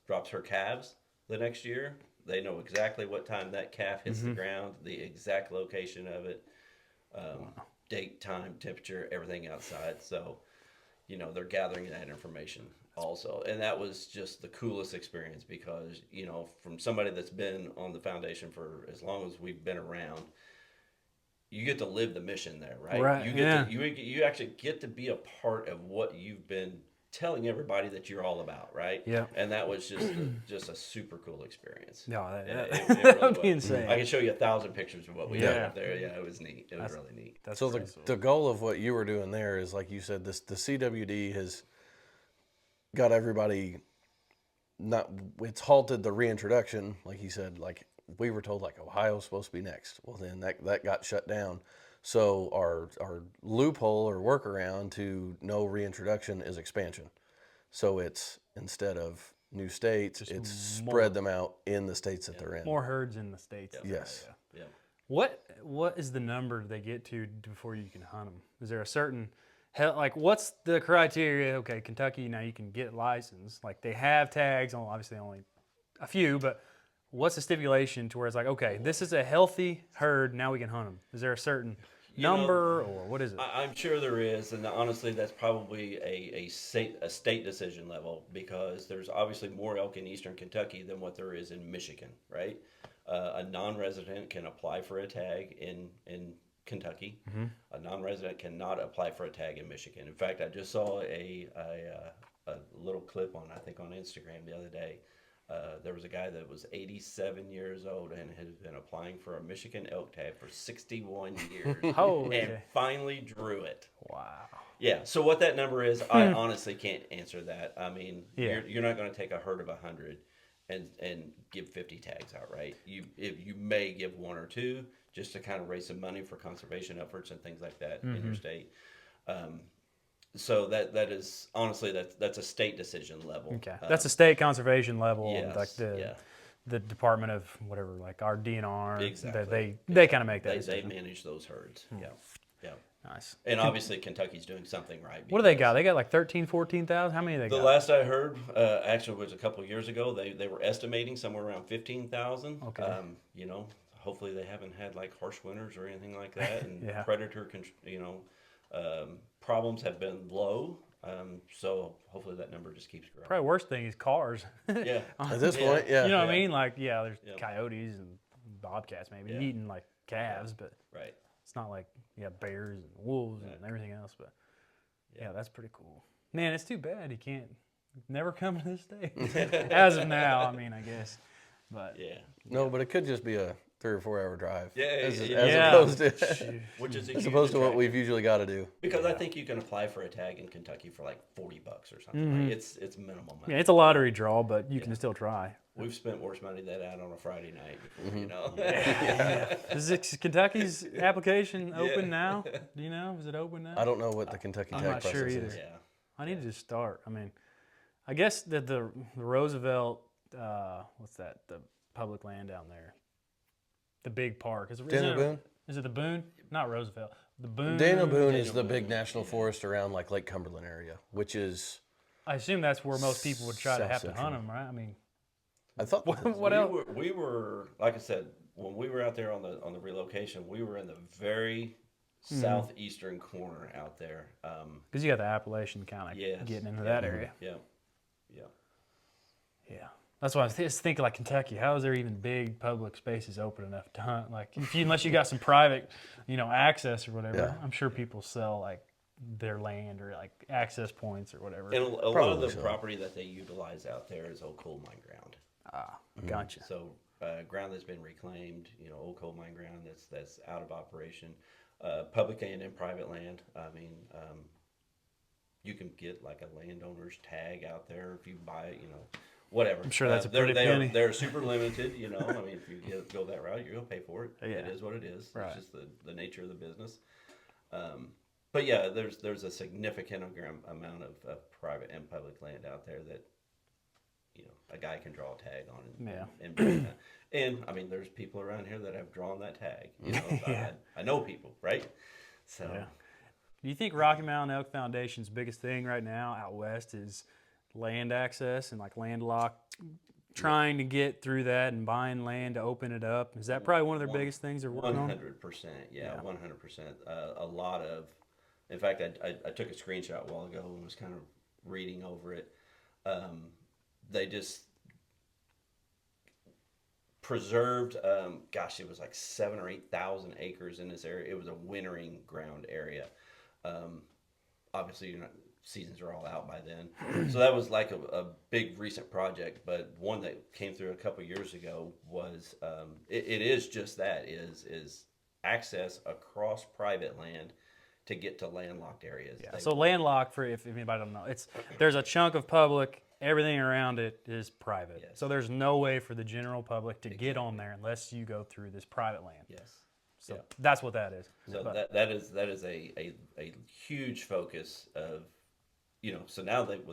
drops her calves the next year, they know exactly what time that calf hits the ground, the exact location of it, date, time, temperature, everything outside. So, they're gathering that information also. And that was just the coolest experience because, from somebody that's been on the foundation for as long as we've been around, you get to live the mission there, right? Right. You actually get to be a part of what you've been telling everybody that you're all about, right? Yeah. And that was just a super cool experience. No, it that really would be insane. I can show you 1,000 pictures of what we did up there. Yeah, it was neat. It was really neat. So the goal of what you were doing there is, like you said, the CWD has got everybody it's halted the reintroduction, like you said. Like we were told, like Ohio's supposed to be next. Well, then that got shut down. So our loophole or workaround to no reintroduction is expansion. So it's instead of new states, it's spread them out in the states that they're in. More herds in the states. Yes. Yeah. What is the number they get to before you can hunt them? Is there a certain what's the criteria? Okay, Kentucky, now you can get licensed. Like they have tags on, obviously only a few, but what's the stipulation to where it's like, okay, this is a healthy herd, now we can hunt them? Is there a certain number, or what is it? I'm sure there is, and honestly, that's probably a state decision level because there's obviously more elk in eastern Kentucky than what there is in Michigan, right? A non-resident can apply for a tag in Kentucky. A non-resident cannot apply for a tag in Michigan. In fact, I just saw a little clip on Instagram the other day. There was a guy that was 87 years old and had been applying for a Michigan elk tag for 61 years and finally drew it. Wow. Yeah. So what that number is, I honestly can't answer that. I mean, you're not going to take a herd of 100 and give 50 tags out, right? You may give one or two just to kind of raise some money for conservation efforts and things like that in your state. So that is honestly that's a state decision level. Okay, that's a state conservation level, Yes, like the Department of whatever, like our DNR. Exactly. They kind of make that They decision. manage those herds. Yeah. Yeah. Nice. And obviously Kentucky's doing something right. What do they got? They got like 13, 14,000? How many they The got? last I heard, actually was a couple of years ago. They were estimating somewhere around 15,000. Okay. You know, hopefully they haven't had like harsh winters or anything like that, and Yeah. predator, problems have been low. So hopefully that number just keeps growing. Probably worst thing is cars. Yeah. At this point, yeah. You know what I Yeah. mean? Like, yeah, there's Yeah. coyotes and bobcats maybe Yeah. eating like calves, but Right. it's not like bears and wolves and everything else. But yeah, that's pretty cool. Man, it's too bad you can't never come to this state as of now. I mean, I guess, but Yeah. No, but it could just be a 3 or 4 hour drive. Yeah, As yeah. opposed to Which is a as huge opposed to what attraction. we've usually got to do. Because I think you can apply for a tag in Kentucky for like $40 or something. Like it's minimal money. yeah, it's a lottery draw, but you can still try. We've spent worse money than that on a Friday night before, you know. Is Kentucky's application open now? Do you know? Is it open now? I don't know what the Kentucky I'm tag not sure process either. is. Yeah. I need to just start. I mean, I guess that the Roosevelt, what's that? The public land down there, the big park. Daniel Boone? Is it the Boone? Not Roosevelt. The Boone. Daniel Boone is Daniel the big Boone, national forest around like Lake Cumberland area, which is I assume that's where most people would try to have to South hunt Central. them, right? I mean, I thought what else? We were like I said, when we were out there on the relocation, we were in the very southeastern corner out there. Because you got the Appalachian kind of Yes. getting into that area. Yeah. Yeah. Yeah. That's why I was just thinking, like Kentucky. How is there even big public spaces open enough to hunt? Like, unless you got some private, access or whatever. Yeah. I'm sure people sell like their land or like access points or whatever. And a lot of Probably the so. property that they utilize out there is old coal mine ground. Gotcha. So ground that's been reclaimed, old coal mine ground that's out of operation, public land and private land. I mean, you can get like a landowner's tag out there if you buy it, whatever. I'm sure that's a they're- pretty they are- penny. They're super limited, I mean, if you go that route, you're gonna pay for it. Yeah. It is what it is. Right. It's just the nature of the business. But yeah, there's a significant amount of private and public land out there that a guy can draw a tag on and bring that. And I mean, there's people around here that have drawn that tag. I know people, right? So Yeah. Do you think Rocky Mountain Elk Foundation's biggest thing right now out west is land access and like landlocked, trying to get through that and buying land to open it up? Is that probably one of their biggest things they're working on? 100%, yeah, 100%. A lot of, in fact, I took a screenshot a while ago and was kind of reading over it. They just preserved, it was like 7,000 or 8,000 acres in this area. It was a wintering ground area. Obviously, seasons are all out by then. So that was like a big recent project, but one that came through a couple years ago was, it is just that, is access across private land to get to landlocked areas. Yeah. So landlocked, for if anybody don't know, there's a chunk of public. Everything around it is private. Yes. So there's no way for the general public to get on there unless you go through this private land. Yes. So Yeah. that's what that is. So But- that is a huge focus of, so now that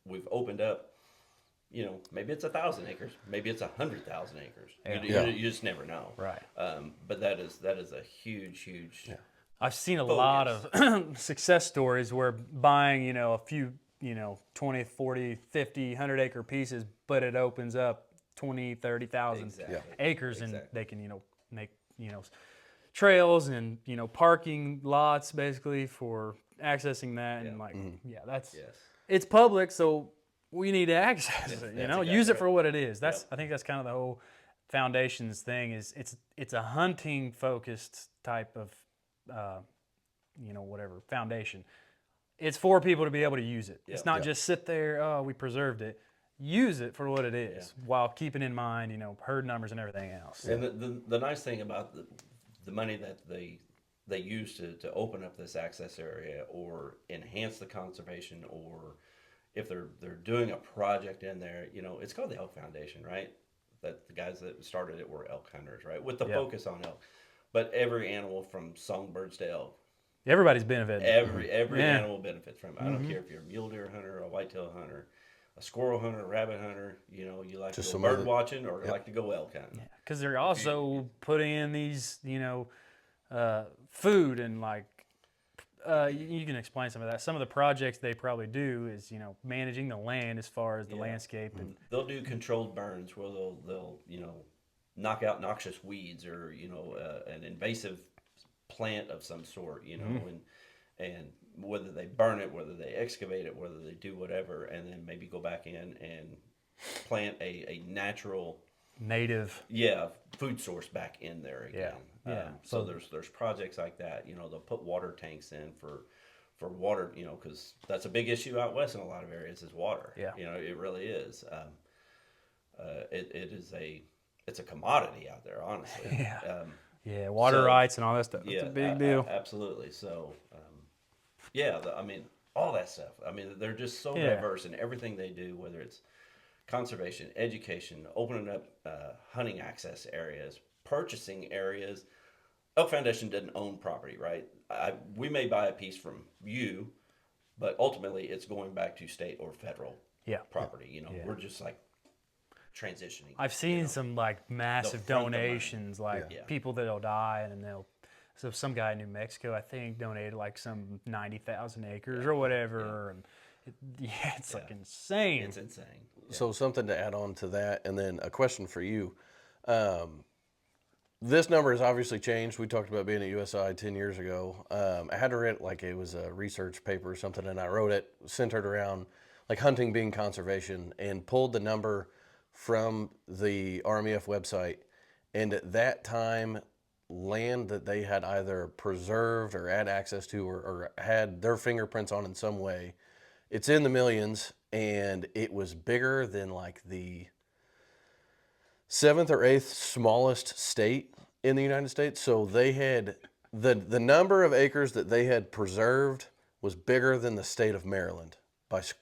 we've opened up, maybe it's 1,000 acres, maybe it's 100,000 acres. Yeah. You just never know. Right. But that is a huge. I've seen a lot of success stories where buying, a few, 20, 40, 50, 100 acre pieces, but it opens up 20, 30,000 Exactly. acres and Exactly. they can, make, trails and, parking lots basically for accessing that. And that's, Yes. it's public. So we need to access it, that's use exactly it right. for what it is. I think that's kind of the whole foundation's thing is it's a hunting focused type of, whatever foundation. It's for people to be able to use it. It's not just sit there, oh, we preserved it. Use it for what it is while keeping in mind, herd numbers and everything else. And the nice thing about the money that they use to open up this access area or enhance the conservation, or if they're doing a project in there, it's called the Elk Foundation, right? That the guys that started it were elk hunters, right? With the focus on elk. But every animal from songbirds to elk Everybody's benefiting. Every Yeah. animal benefits from it. I don't care if you're a mule deer hunter, a whitetail hunter, a squirrel hunter, a rabbit hunter. You know, you like Just to go somebody bird that- watching or you like to go elk hunting. Because they're also putting in these, food and like, you can explain some of that. Some of the projects they probably do is, managing the land as far as the Yeah. landscape. And They'll do controlled burns where they'll knock out noxious weeds or an invasive plant of some sort, and whether they burn it, whether they excavate it, whether they do whatever, and then maybe go back in and plant a natural native. food source back in there again. Yeah. So there's projects like that. They'll put water tanks in for water. Because that's a big issue out west in a lot of areas is water. Yeah. It really is. It's a commodity out there, honestly. Yeah. Yeah, water rights and all that stuff. It's a big deal. Absolutely. So, all that stuff. They're just so Yeah. diverse in everything they do, whether it's conservation, education, opening up hunting access areas, purchasing areas. Elk Foundation doesn't own property, right? We may buy a piece from you, but ultimately it's going back to state or federal property. We're just like transitioning. I've seen some like massive front the money. donations, like people that'll die and so some guy in New Mexico, I think, donated like some 90,000 acres or whatever. And it's like insane. It's insane. So something to add on to that, and then a question for you. This number has obviously changed. We talked about being at USI 10 years ago. I had to write like it was a research paper or something, and I wrote it centered around like hunting being conservation and pulled the number from the RMEF website. And at that time, land that they had either preserved or had access to or had their fingerprints on in some way, it's in the millions, and it was bigger than like the 7th or 8th smallest state in the United States. So they had the number of acres that they had preserved was bigger than the state of Maryland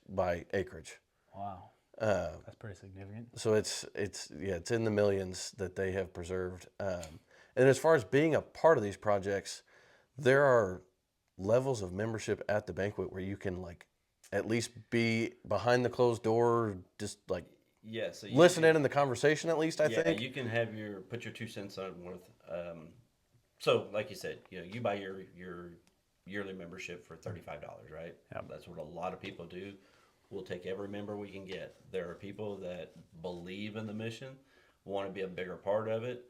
by acreage. Wow. That's pretty significant. So it's in the millions that they have preserved. And as far as being a part of these projects, there are levels of membership at the Banquet where you can like at least be behind the closed door, just like So listen in the conversation at least. I think you can have put your 2 cents on worth. So like you said, you buy your yearly membership for $35, right? Yep. That's what a lot of people do. We'll take every member we can get. There are people that believe in the mission, want to be a bigger part of it.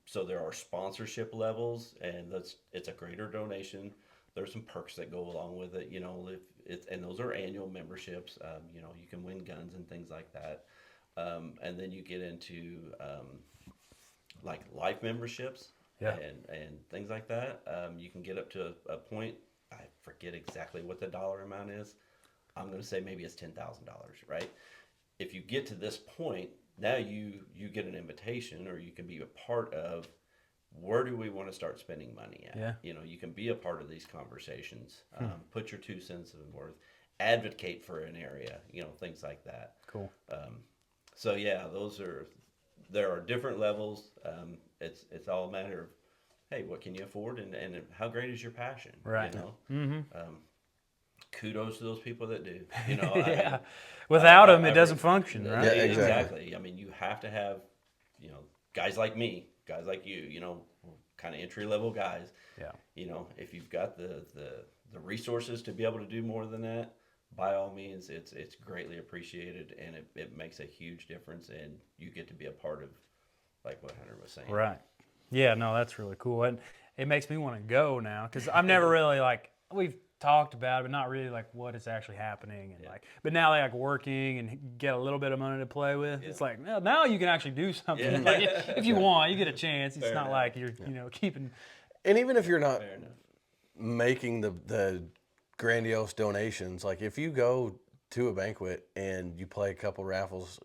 So there are sponsorship levels, and it's a greater donation. There's some perks that go along with it, and those are annual memberships. You can win guns and things like that. And then you get into like life memberships and things like that. You can get up to a point. I forget exactly what the dollar amount is. I'm going to say maybe it's $10,000, right? If you get to this point, now you get an invitation, or you can be a part of where do we want to start spending money at. Yeah. You can be a part of these conversations. Put your 2 cents in worth. Advocate for an area. Things like that. Cool. So there are different levels. It's all a matter of, hey, what can you afford, and how great is your passion? Right. Kudos to those people that do. Without them, it doesn't function, right? Yeah, exactly. You have to have, guys like me, guys like you, kind of entry level guys. Yeah. If you've got the resources to be able to do more than that, by all means, it's greatly appreciated, and it makes a huge difference, and you get to be a part of, like what Hunter was saying. Right. Yeah, no, that's really cool. And it makes me want to go now, because I've never really we've talked about it, but not really what is actually happening. And but now they working and get a little bit of money to play with. Yeah. It's like, well, now you can actually do something. If you want, you get a chance. It's not like you're keeping. And even if you're not making the grandiose donations, like if you go to a banquet and you play a couple raffles,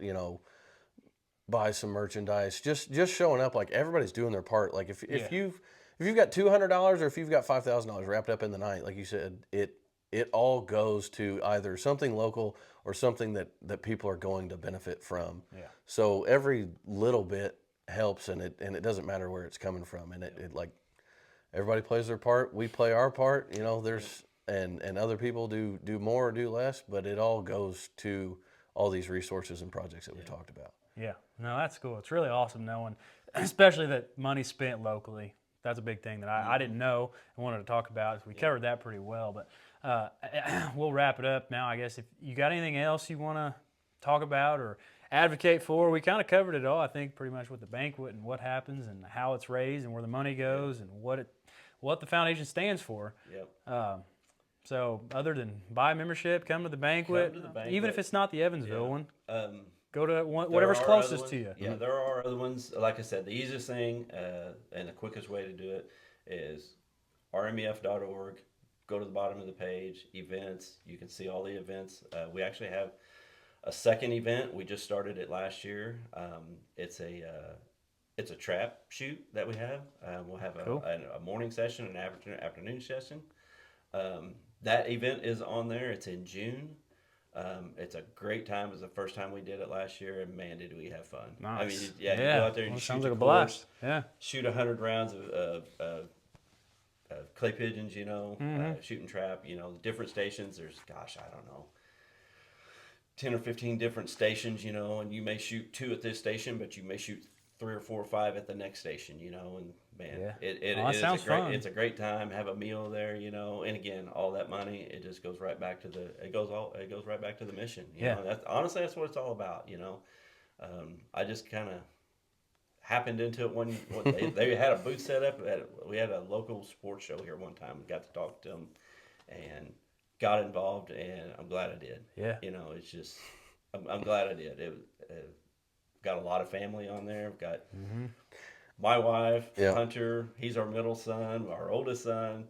buy some merchandise, just showing up, everybody's doing their part. If you've got $200 or if you've got $5,000 wrapped up in the night, like you said, it all goes to either something local or something that people are going to benefit from. Yeah. So every little bit helps, and it doesn't matter where it's coming from. And everybody plays their part. We play our part. There's and other people do more or do less, but it all goes to all these resources and projects that we talked about. Yeah, no, that's cool. It's really awesome knowing, especially that money's spent locally. That's a big thing that I didn't know and wanted to talk about. We covered that pretty well, but we'll wrap it up now. I guess if you got anything else you want to talk about or advocate for, we kind of covered it all. I think pretty much with the banquet and what happens and how it's raised and where the money goes and what the foundation stands for. Yep. So other than buy a membership, come to the banquet, even if it's not the Evansville one. Go to whatever's closest to you. Yeah, there are other ones. Like I said, the easiest thing and the quickest way to do it is rmef.org. Go to the bottom of the page, events. You can see all the events. We actually have a second event. We just started it last year. It's a trap shoot that we have. We'll have a morning session and an afternoon session. That event is on there. It's in June. It's a great time. It was the first time we did it last year, and man, did we have fun. Nice. I mean, you go out there and you shoot sounds like your a blast. course, shoot 100 rounds of clay pigeons, shooting trap, different stations. There's, gosh, I don't know, 10 or 15 different stations, and you may shoot 2 at this station, but you may shoot 3 or 4 or 5 at the next station, and man, it's a great time. Have a meal there, and again, all that money, it just goes right back to the mission. That's what it's all about. I just kind of happened into it when they had a booth set up. We had a local sports show here one time. Got to talk to them and got involved, and I'm glad I did. Yeah. It's just I'm glad I did. It got a lot of family on there. We've got my wife, Hunter. He's our middle son, our oldest son,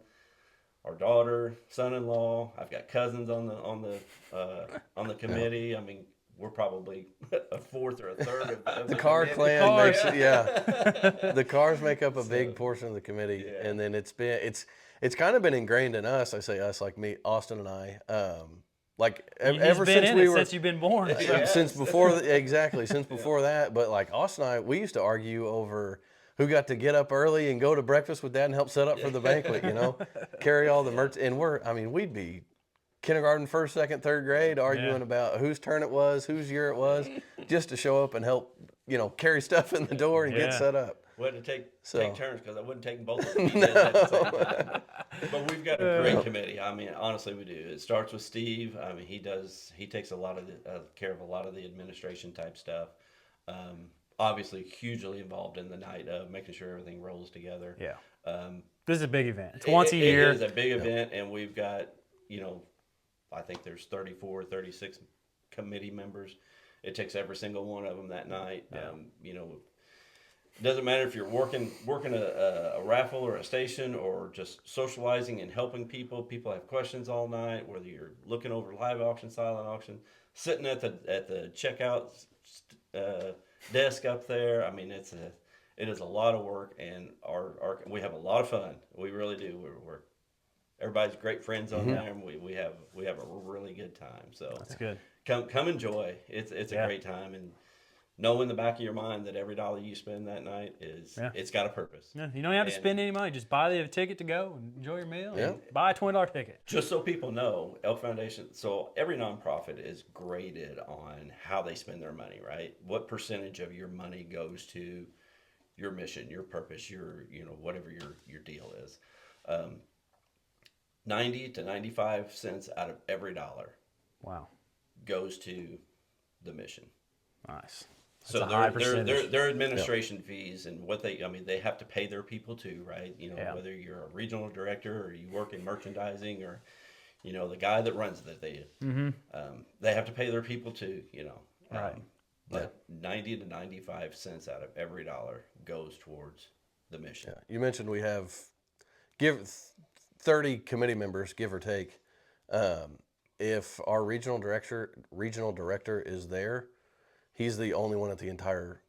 our daughter, son-in-law. I've got cousins on the committee. Yeah. I mean, we're probably a fourth or a third of the Carr clan. The Carrs make up a big portion of the committee, and then it's kind of been ingrained in us. I say us, like me, Austin, and I. Ever since you've been born. Since before that. But like Austin and I, we used to argue over who got to get up early and go to breakfast with Dad and help set up for the banquet. Carry all the merch, and we'd be kindergarten, first, second, third grade arguing about whose turn it was, whose year it was, just to show up and help, carry stuff in the door and get set up. We had to take turns because I wouldn't take both of them at the same time. But we've got a great committee. I mean, honestly, we do. It starts with Steve. I mean, he takes a lot of care of a lot of the administration type stuff. Obviously, hugely involved in the night of making sure everything rolls together. Yeah. This is a big event. It's once a year. It is a big event, and we've got, I think there's 34, 36 committee members. It takes every single one of them that night. It doesn't matter if you're working a raffle or a station or just socializing and helping people. People have questions all night, whether you're looking over live auction, silent auction, sitting at the checkout desk up there. I mean, it is a lot of work, and we have a lot of fun. We really do. Everybody's great friends on there, and we have a really good time. So that's good. Come enjoy. It's a great time, and know in the back of your mind that every dollar you spend that night it's got a purpose. Yeah, you don't have to spend any money. Just buy the ticket to go and enjoy your meal. And buy a $20 ticket. Just so people know, Elk Foundation. So every nonprofit is graded on how they spend their money, right? What percentage of your money goes to your mission, your purpose, your whatever your deal is. 90 to 95 cents out of every dollar. Wow. Goes to the mission. Nice. That's so their administration fees and what they have to pay their people too, right? Whether you're a regional director or you work in merchandising or, the guy that runs they have to pay their people too, Right. But 90 to 95 cents out of every dollar goes towards the mission. Yeah. You mentioned we have 30 committee members, give or take. If our regional director is there, he's the only one at the entire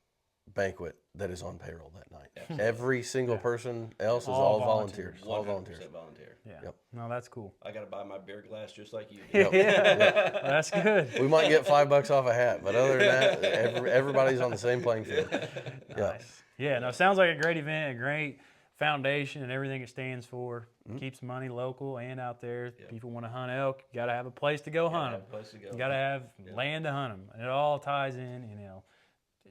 banquet that is on payroll that night. Absolutely. Every single person else is all volunteers. All volunteers. Volunteer. Yeah. Yep. No, that's cool. I got to buy my beer glass just like you do. Well, that's good. We might get $5 off a hat, but other than that, everybody's on the same playing field. Nice. Yeah. No, sounds like a great event, a great foundation and everything it stands for. Keeps money local and out there. Yep. People want to hunt elk. You got to have a place to go hunt them. Place to go. You got to have land to hunt them. And it all ties in,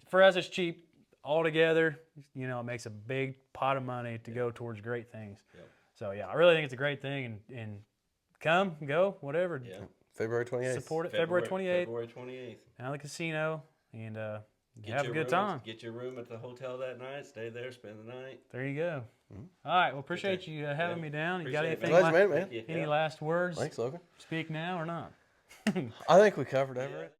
For us, it's cheap altogether. It makes a big pot of money to go towards great things. Yep. So, yeah, I really think it's a great thing. And come, go, whatever. Yeah. February 28th. Support it February 28th. February 28th. Out of the casino. And Get have a your good room, time. Get your room at the hotel that night. Stay there, spend the night. There you go. All right. Well, appreciate you having me down. You got Appreciate anything? Glad you made it, man. Thank you. Any last words? Thanks, Logan. Speak now or not? I think we covered everything.